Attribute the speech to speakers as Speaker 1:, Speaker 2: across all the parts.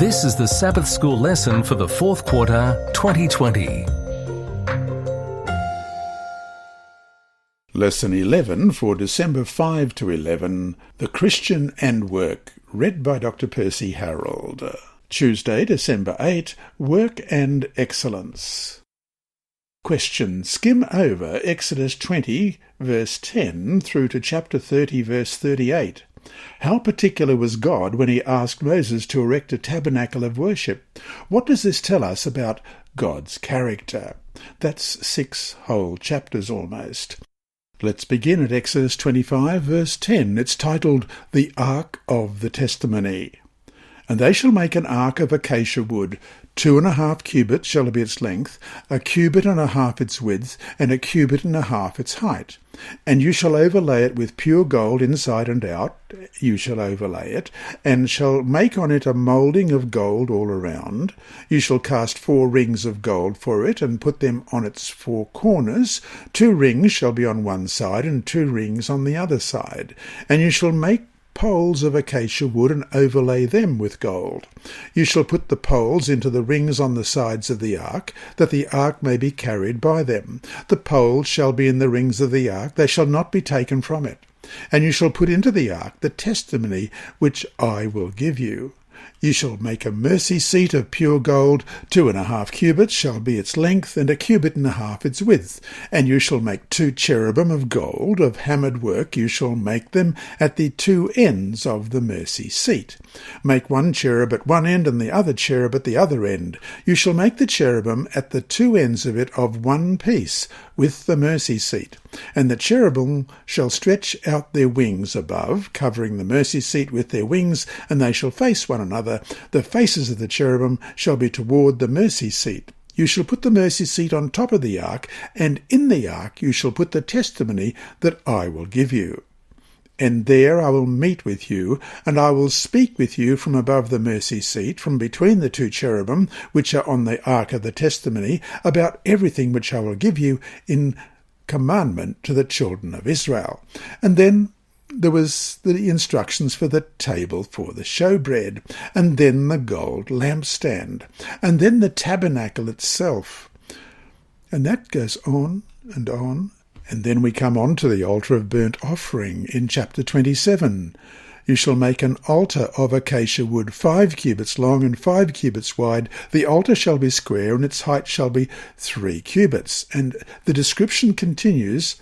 Speaker 1: This is the Sabbath School lesson for the fourth quarter, 2020.
Speaker 2: Lesson 11 for December 5 to 11, The Christian and Work, read by Dr. Percy Harrold. Tuesday, December 8, Work and Excellence. Question. Skim over Exodus 20, verse 10 through to chapter 30, verse 38. How particular was God when he asked Moses to erect a tabernacle of worship? What does this tell us about God's character? That's 6 whole chapters almost. Let's begin at Exodus 25, verse 10. It's titled, The Ark of the Testimony. And they shall make an ark of acacia wood. 2.5 cubits shall be its length, 1.5 cubits its width, and 1.5 cubits its height. And you shall overlay it with pure gold inside and out, you shall overlay it, and shall make on it a moulding of gold all around. You shall cast 4 rings of gold for it, and put them on its 4 corners. 2 rings shall be on one side, and 2 rings on the other side. And you shall make poles of acacia wood and overlay them with gold. You shall put the poles into the rings on the sides of the ark, that the ark may be carried by them. The poles shall be in the rings of the ark, they shall not be taken from it. And you shall put into the ark the testimony which I will give you. You shall make a mercy seat of pure gold. 2.5 cubits shall be its length, and 1.5 cubits its width. And you shall make 2 cherubim of gold, of hammered work. You shall make them at the 2 ends of the mercy seat. Make 1 cherub at one end, and the other cherub at the other end. You shall make the cherubim at the 2 ends of it of one piece, with the mercy seat. And the cherubim shall stretch out their wings above, covering the mercy seat with their wings, and they shall face one another. The faces of the cherubim shall be toward the mercy seat. You shall put the mercy seat on top of the ark, and in the ark you shall put the testimony that I will give you. And there I will meet with you, and I will speak with you from above the mercy seat, from between the 2 cherubim, which are on the ark of the testimony, about everything which I will give you in commandment to the children of Israel. And then there was the instructions for the table for the showbread, and then the gold lampstand, and then the tabernacle itself. And that goes on and on. And then we come on to the altar of burnt offering in chapter 27. You shall make an altar of acacia wood, 5 cubits long and 5 cubits wide. The altar shall be square, and its height shall be 3 cubits. And the description continues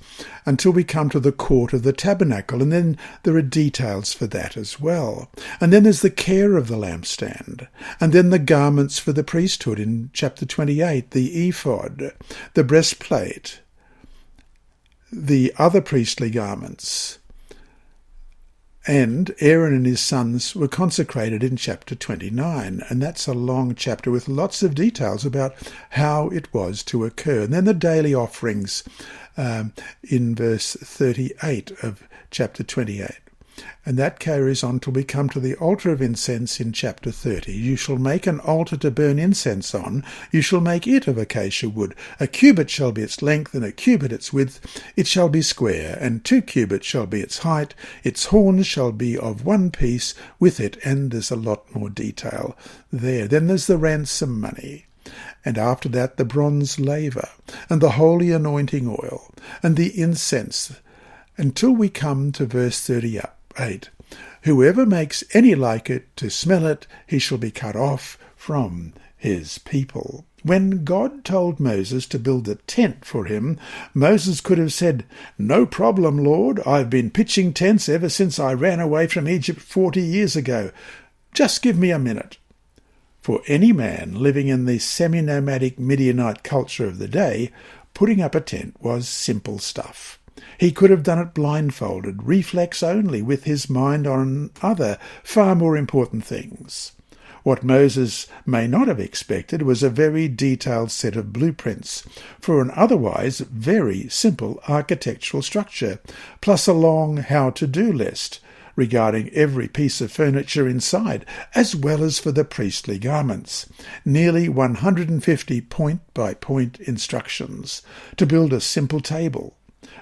Speaker 2: until we come to the court of the tabernacle, and then there are details for that as well. And then there's the care of the lampstand, and then the garments for the priesthood in chapter 28, the ephod, the breastplate, the other priestly garments. And Aaron and his sons were consecrated in chapter 29, and that's a long chapter with lots of details about how it was to occur. And then the daily offerings in verse 38 of chapter 28. And that carries on till we come to the altar of incense in chapter 30. You shall make an altar to burn incense on. You shall make it of acacia wood. 1 cubit shall be its length, and 1 cubit its width. It shall be square, and 2 cubits shall be its height. Its horns shall be of one piece with it, and there's a lot more detail there. Then there's the ransom money. And after that the bronze laver, and the holy anointing oil, and the incense, until we come to verse 38. Whoever makes any like it to smell it, he shall be cut off from his people. When God told Moses to build a tent for him, Moses could have said, "No problem, Lord. I've been pitching tents ever since I ran away from Egypt 40 years ago. Just give me a minute." For any man living in the semi-nomadic Midianite culture of the day, putting up a tent was simple stuff. He could have done it blindfolded, reflex only, with his mind on other, far more important things. What Moses may not have expected was a very detailed set of blueprints for an otherwise very simple architectural structure, plus a long how-to-do list regarding every piece of furniture inside, as well as for the priestly garments. Nearly 150 point-by-point instructions to build a simple table,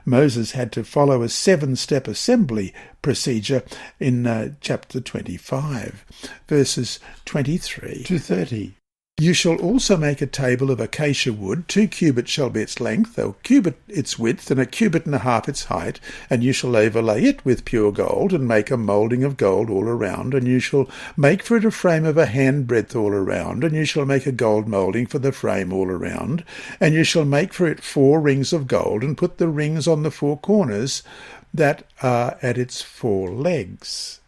Speaker 2: Moses had to follow a 7-step assembly procedure in chapter 25, verses 23 to 30. You shall also make a table of acacia wood. 2 cubits shall be its length, a cubit its width, and 1.5 cubits its height. And you shall overlay it with pure gold, and make a moulding of gold all around. And you shall make for it a frame of a handbreadth all around. And you shall make a gold moulding for the frame all around. And you shall make for it 4 rings of gold, and put the rings on the 4 corners that are at its 4 legs.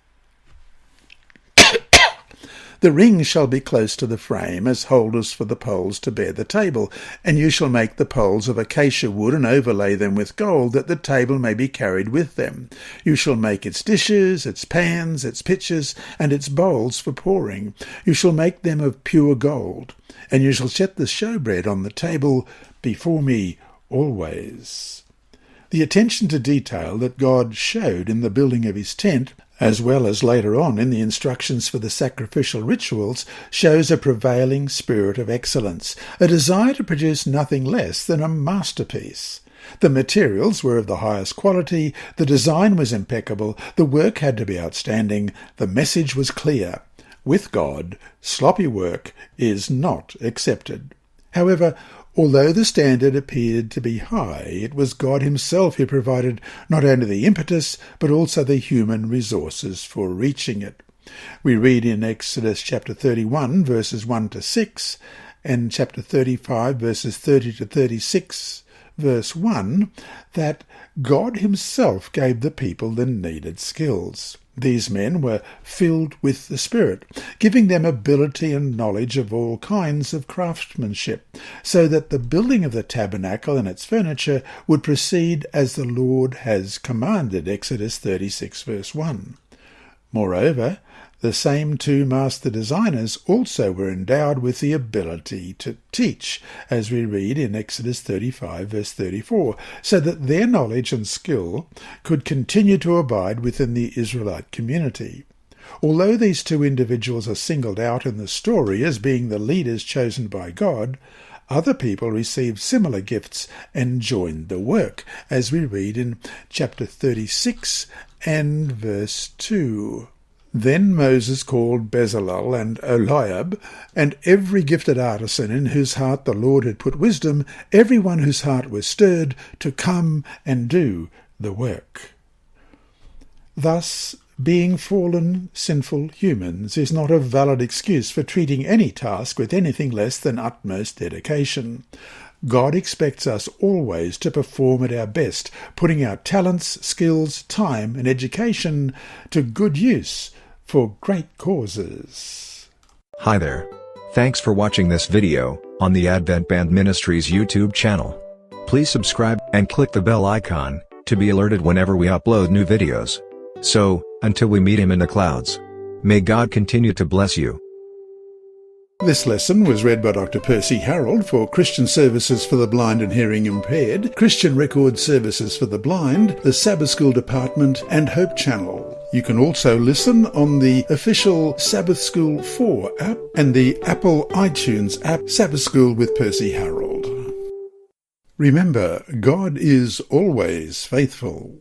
Speaker 2: The rings shall be close to the frame, as holders for the poles to bear the table. And you shall make the poles of acacia wood, and overlay them with gold, that the table may be carried with them. You shall make its dishes, its pans, its pitchers, and its bowls for pouring. You shall make them of pure gold. And you shall set the showbread on the table before me always. The attention to detail that God showed in the building of his tent, as well as later on in the instructions for the sacrificial rituals, shows a prevailing spirit of excellence, a desire to produce nothing less than a masterpiece. The materials were of the highest quality, the design was impeccable, the work had to be outstanding, the message was clear. With God, sloppy work is not accepted. However, although the standard appeared to be high, it was God himself who provided not only the impetus, but also the human resources for reaching it. We read in Exodus chapter 31, verses 1 to 6, and chapter 35, verses 30 to 36, verse 1, that God himself gave the people the needed skills. These men were filled with the Spirit, giving them ability and knowledge of all kinds of craftsmanship, so that the building of the tabernacle and its furniture would proceed as the Lord has commanded, Exodus 36, verse 1. Moreover, the same 2 master designers also were endowed with the ability to teach, as we read in Exodus 35, verse 34, so that their knowledge and skill could continue to abide within the Israelite community. Although these 2 individuals are singled out in the story as being the leaders chosen by God, other people received similar gifts and joined the work, as we read in chapter 36 and verse 2. Then Moses called Bezalel and Oholiab, and every gifted artisan in whose heart the Lord had put wisdom, everyone whose heart was stirred, to come and do the work. Thus, being fallen, sinful humans is not a valid excuse for treating any task with anything less than utmost dedication. God expects us always to perform at our best, putting our talents, skills, time and education to good use for great causes.
Speaker 3: Hi there. Thanks for watching this video on the Advent-band Ministries YouTube channel. Please subscribe and click the bell icon to be alerted whenever we upload new videos. So, until we meet him in the clouds, may God continue to bless you.
Speaker 2: This lesson was read by Dr. Percy Harrold for Christian Services for the Blind and Hearing Impaired, Christian Record Services for the Blind, the Sabbath School Department and Hope Channel. You can also listen on the official Sabbath School 4 app and the Apple iTunes app, Sabbath School with Percy Harrold. Remember, God is always faithful.